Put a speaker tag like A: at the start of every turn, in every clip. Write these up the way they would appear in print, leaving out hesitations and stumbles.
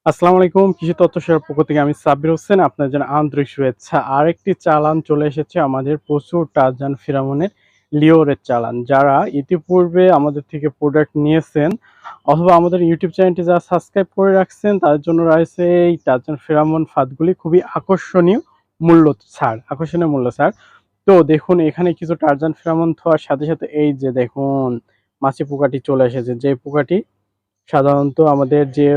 A: আসসালামু আলাইকুম। কৃষি তথ্য সেবার পক্ষ থেকে আমি সাব্বির হোসেন আপনাদের জন্য আন্তরিক শুভেচ্ছা। আরেকটি চালান চলে এসেছে আমাদের প্রচুর টারজান ফেরামনের লিওরের চালান। যারা ইতিপূর্বে আমাদের থেকে প্রোডাক্ট নিয়েছেন অথবা আমাদের ইউটিউব চ্যানেলটি যারা সাবস্ক্রাইব করে রাখছেন তাদের জন্য রয়েছে এই টারজান ফেরামন ফাঁদগুলি খুবই আকর্ষণীয় মূল্য ছাড়। তো দেখুন এখানে কিছু টারজান ফেরামন থোয়ার সাথে, সাথে এই যে দেখুন মাছি পোকাটি চলে এসেছে। যে পোকাটি সাধারণত আমাদের যে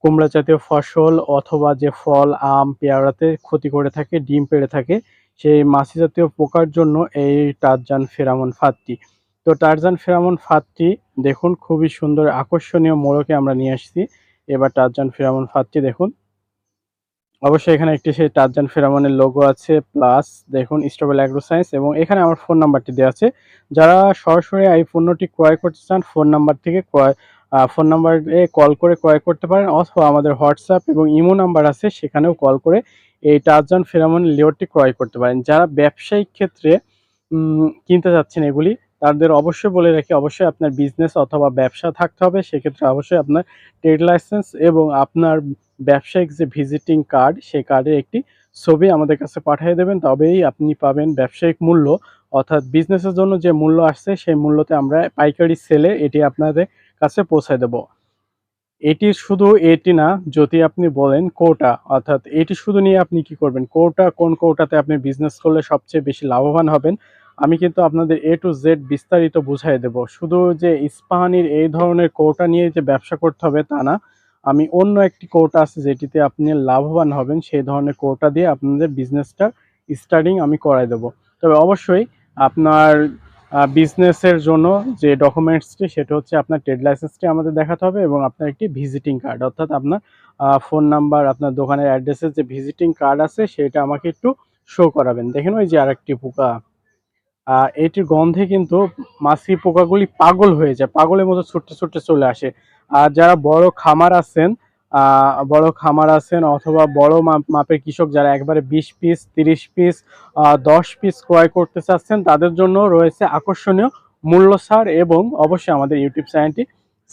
A: কুমড়া জাতীয় ফসল অথবা যে ফল, আম, পেয়ারাতে ক্ষতি করে থাকে, ডিম পেড়ে থাকে, সেই মাছি জাতীয় পোকার জন্য এই টারজান ফেরামন ফাঁদটি। তো টারজান ফেরামন ফাঁদটি দেখুন খুবই সুন্দর আকর্ষণীয় মোড়কে আমরা নিয়ে আসছি। এবার টারজান ফেরামন ফাঁদটি দেখুন। অবশ্যই এখানে একটি সেই টারজান ফেরামনের লোগো আছে প্লাস দেখুন স্ট্রবেল অ্যাগ্রো সায়েন্স এবং এখানে আমার ফোন নাম্বারটি দেওয়া আছে। যারা সরাসরি এই পণ্যটি ক্রয় করতে চান ফোন নাম্বার থেকে ফোন নাম্বারে কল করে ক্রয় করতে পারেন অথবা আমাদের হোয়াটসঅ্যাপ এবং ইমো নাম্বার আছে সেখানেও কল করে এই টারজান ফেরামন লিওরটি ক্রয় করতে পারেন। যারা ব্যবসায়িক ক্ষেত্রে কিনতে চাচ্ছেন এগুলি তাদের অবশ্যই বলে রাখি অবশ্যই আপনার বিজনেস অথবা ব্যবসা থাকতে হবে। সেক্ষেত্রে অবশ্যই আপনার ট্রেড লাইসেন্স এবং আপনার ব্যবসায়িক যে ভিজিটিং কার্ড সেই কার্ডের একটি ছবি আমাদের কাছে পাঠিয়ে দেবেন, তবেই আপনি পাবেন ব্যবসায়িক মূল্য অর্থাৎ বিজনেসের জন্য যে মূল্য আসছে সেই মূল্যতে আমরা পাইকারি সেলে এটি আপনাদের কাছে পৌঁছায় দেব। এটি শুধু এটি না, যদি আপনি বলেন কৌটা অর্থাৎ এটি শুধু নিয়ে আপনি কি করবেন, কোন কৌটাতে আপনি বিজনেস করলে সবচেয়ে বেশি লাভবান হবেন আমি কিন্তু আপনাদের এ টু জেড বিস্তারিত বুঝাই দেব। শুধু যে ইস্পাহানির এই ধরনের কৌটা নিয়ে যে ব্যবসা করতে হবে তা না, আমি অন্য একটি কৌটা আছে যেটিতে আপনি লাভবান হবেন সেই ধরনের কৌটা দিয়ে আপনাদের বিজনেসটা স্টার্টিং আমি করাই দেব। তবে অবশ্যই আপনার বিজনেসের জন্য যে ডকুমেন্টসটি সেটা হচ্ছে আপনার ট্রেড লাইসেন্সটি আমাদের দেখাতে হবে এবং আপনার একটি ভিজিটিং কার্ড অর্থাৎ আপনার ফোন নাম্বার, আপনার দোকানের অ্যাড্রেসের যে ভিজিটিং কার্ড আছে সেটা আমাকে একটু শো করাবেন। দেখেন ওই যে আরেকটি পোকা, এটির গন্ধে কিন্তু মাছি পোকাগুলি পাগল হয়ে যায়, পাগলের মতো ছুটতে ছুটতে চলে আসে। আর যারা বড় খামার আছেন অথবা বড় মাপের কৃষক যারা একবারে 20 পিস 30 পিস 10 পিস ক্রয় করতে চাচ্ছেন তাদের জন্য রয়েছে আকর্ষণীয় মূল্য ছাড় এবং অবশ্যই আমাদের ইউটিউব চ্যানেলটি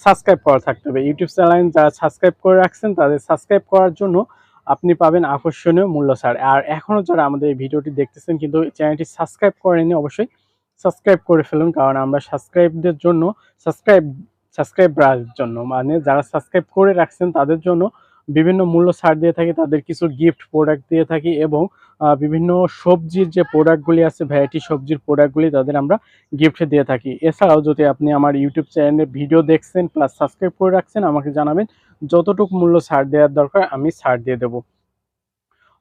A: সাবস্ক্রাইব করা থাকতে হবে। ইউটিউব চ্যানেল যারা সাবস্ক্রাইব করে রাখছেন তাদের সাবস্ক্রাইব করার জন্য আপনি পাবেন আকর্ষণীয় মূল্য ছাড়। আর এখনও যারা আমাদের এই ভিডিওটি দেখতেছেন কিন্তু চ্যানেলটি সাবস্ক্রাইব করেননি অবশ্যই সাবস্ক্রাইব করে ফেলুন, কারণ আমরা সাবস্ক্রাইবদের জন্য সাবস্ক্রাইব সাবস্ক্রাইবারদের জন্য মানে যারা সাবস্ক্রাইব করে রাখছেন তাদের জন্য বিভিন্ন মূল্য ছাড় দিয়ে থাকি, তাদের কিছু গিফট প্রোডাক্ট দিয়ে থাকি এবং বিভিন্ন সবজির যে প্রোডাক্টগুলি আছে ভ্যারাইটি সবজির প্রোডাক্টগুলি তাদের আমরা গিফটে দিয়ে থাকি। এছাড়াও যদি আপনি আমার ইউটিউব চ্যানেলে ভিডিও দেখছেন প্লাস সাবস্ক্রাইব করে রাখছেন আমাকে জানাবেন, যতটুকু মূল্য ছাড় দেওয়ার দরকার আমি ছাড় দিয়ে দেবো।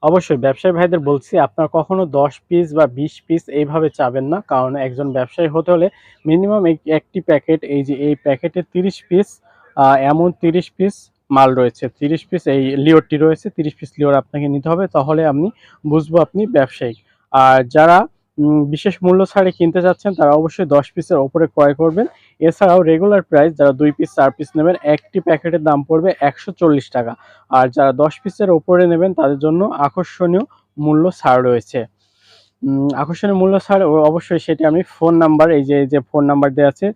A: অবশ্যই ব্যবসায়ী ভাইদের বলছি আপনারা কখনো 10 পিস বা 20 পিস এইভাবে চাবেন না, কারণ একজন ব্যবসায়ী হতে হলে মিনিমাম একটি প্যাকেট, এই যে এই প্যাকেটে 30 পিস এমন 30 পিস মাল রয়েছে, 30 পিস এই লিওরটি রয়েছে, 30 পিস লিওর আপনাকে নিতে হবে, তাহলে আমি বুঝবো আপনি ব্যবসায়িক। আর যারা বিশেষ মূল্য ছাড়ে কিনতে চাচ্ছেন তারা অবশ্যই 10 পিসের ওপরে ক্রয় করবেন। এছাড়াও রেগুলার প্রাইস যারা 2 পিস 4 পিস নেবেন একটি প্যাকেটের দাম পড়বে 140 টাকা। আর যারা 10 পিসের ওপরে নেবেন তাদের জন্য আকর্ষণীয় মূল্য ছাড় রয়েছে। আকর্ষণীয় মূল্য ছাড় অবশ্যই সেটি আমি ফোন নাম্বার, এই যে ফোন নাম্বার দেওয়া আছে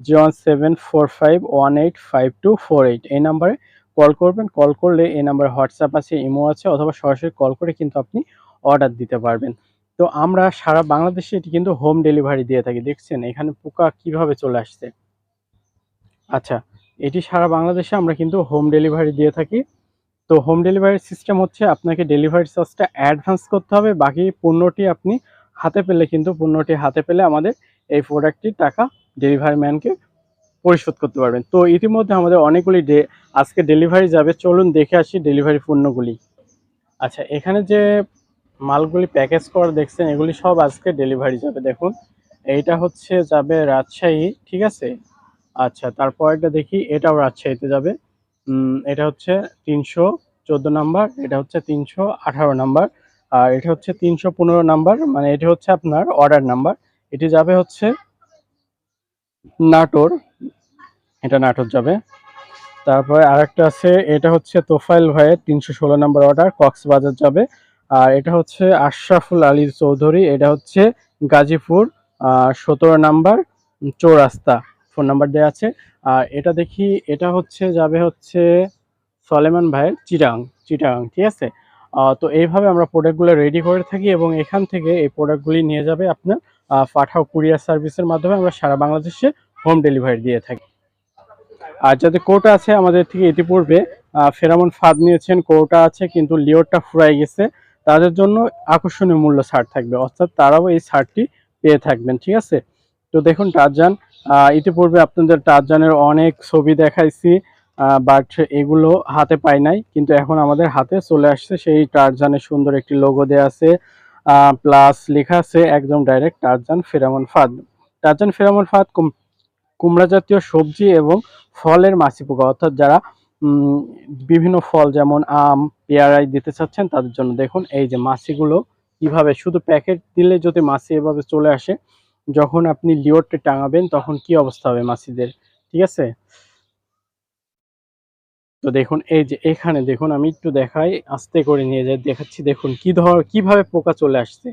A: 01745185248 এই নাম্বারে কল করবেন। কল করলে এই নাম্বারে হোয়াটসঅ্যাপ আছে, ইমো আছে অথবা সরাসরি কল করে কিন্তু আপনি অর্ডার দিতে পারবেন। তো আমরা সারা বাংলাদেশে এটি কিন্তু হোম ডেলিভারি দিয়ে থাকি। দেখছেন এখানে পোকা কিভাবে চলে আসছে। আচ্ছা, এটি সারা বাংলাদেশে আমরা কিন্তু হোম ডেলিভারি দিয়ে থাকি। তো হোম ডেলিভারি সিস্টেম হচ্ছে আপনাকে ডেলিভারি চার্জটা অ্যাডভান্স করতে হবে, বাকি পণ্যটি আপনি পণ্যটি হাতে পেলে আমাদের এই প্রোডাক্টটির টাকা ডেলিভারি ম্যানকে পরিশোধ করতে পারবেন। তো ইতিমধ্যে আমাদের অনেকগুলি আজকে ডেলিভারি যাবে, চলুন দেখে আসি ডেলিভারি পণ্যগুলি। আচ্ছা, এখানে যে মালগুলি প্যাকেজ করা দেখছেন এগুলি সব আজকে ডেলিভারি যাবে। দেখুন এইটা হচ্ছে যাবে রাজশাহী, ঠিক আছে। আচ্ছা, তারপরেরটা দেখি, এটাও রাজশাহীতে যাবে। এটা হচ্ছে 314 নাম্বার, এটা হচ্ছে 318 নাম্বার, আর এটা হচ্ছে 315 নাম্বার, মানে এটি হচ্ছে আপনার অর্ডার নাম্বার। এটি যাবে হচ্ছে নাটোর, এটা নাটোর যাবে। তারপরে আরেকটা আছে, এটা হচ্ছে তোফাইল ভাইয়ের 316 নাম্বার অর্ডার, কক্সবাজার যাবে। আর এটা হচ্ছে আশরাফুল আলী চৌধুরী, এটা হচ্ছে গাজীপুর 17 নাম্বার চৌরাস্তা, ফোন নাম্বার দেওয়া আছে। আর এটা দেখি, এটা হচ্ছে যাবে হচ্ছে সলেমান ভাইয়ের চিটাং, চিটাগাং, ঠিক আছে? তো এইভাবে আমরা প্রোডাক্টগুলো রেডি করে থাকি এবং এখান থেকে এই প্রোডাক্টগুলি নিয়ে যাবে আপনার পাঠাও কুরিয়ার সার্ভিসের মাধ্যমে আমরা সারা বাংলাদেশে হোম ডেলিভারি দিয়ে থাকি। আর যাদের কোটা আছে আমাদের থেকে ইতিপূর্বে ফেরামন ফাঁদ নিয়েছেন, কোটা আছে কিন্তু লিওরটা ফুরাই গেছে, তাদের জন্য আকর্ষণীয় মূল্য ছাড় থাকবে, অর্থাৎ তারাও এই ছাড়টি পেয়ে থাকবেন, ঠিক আছে? তো দেখুন টারজান, ইতিপূর্বে আপনাদের টারজানের অনেক ছবি দেখাইছি, বাট এগুলো হাতে পাই নাই, কিন্তু এখন আমাদের হাতে চলে আসছে সেই টারজানের সুন্দর একটি লোগো দেওয়া আছে, প্লাস লেখা আছে একদম ডাইরেক্ট টারজান ফেরামন ফাঁদ। টারজান ফেরামন ফাঁদ কুমড়া জাতীয় সবজি এবং ফলের মাছি পোকা, অর্থাৎ যারা বিভিন্ন ফল যেমন আম, পেয়ারায় দিতে চাচ্ছেন তাদের জন্য। দেখুন এই যে মাছিগুলো কিভাবে, শুধু প্যাকেট দিলে যদি মাছি এভাবে চলে আসে, যখন আপনি লিওরটি টাঙাবেন তখন কি অবস্থা হবে মাছিদের, ঠিক আছে? তো দেখুন এই যে এখানে দেখুন, আমি একটু দেখাই, আস্তে করে নিয়ে যাই, দেখাচ্ছি দেখুন কিভাবে পোকা চলে আসছে।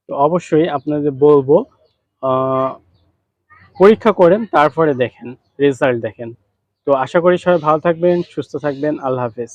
A: তো অবশ্যই আপনাদের বলবো পরীক্ষা করেন, তারপরে দেখেন, রেজাল্ট দেখেন। তো আশা করি সবাই ভালো থাকবেন, সুস্থ থাকবেন। আল্লাহ হাফেজ।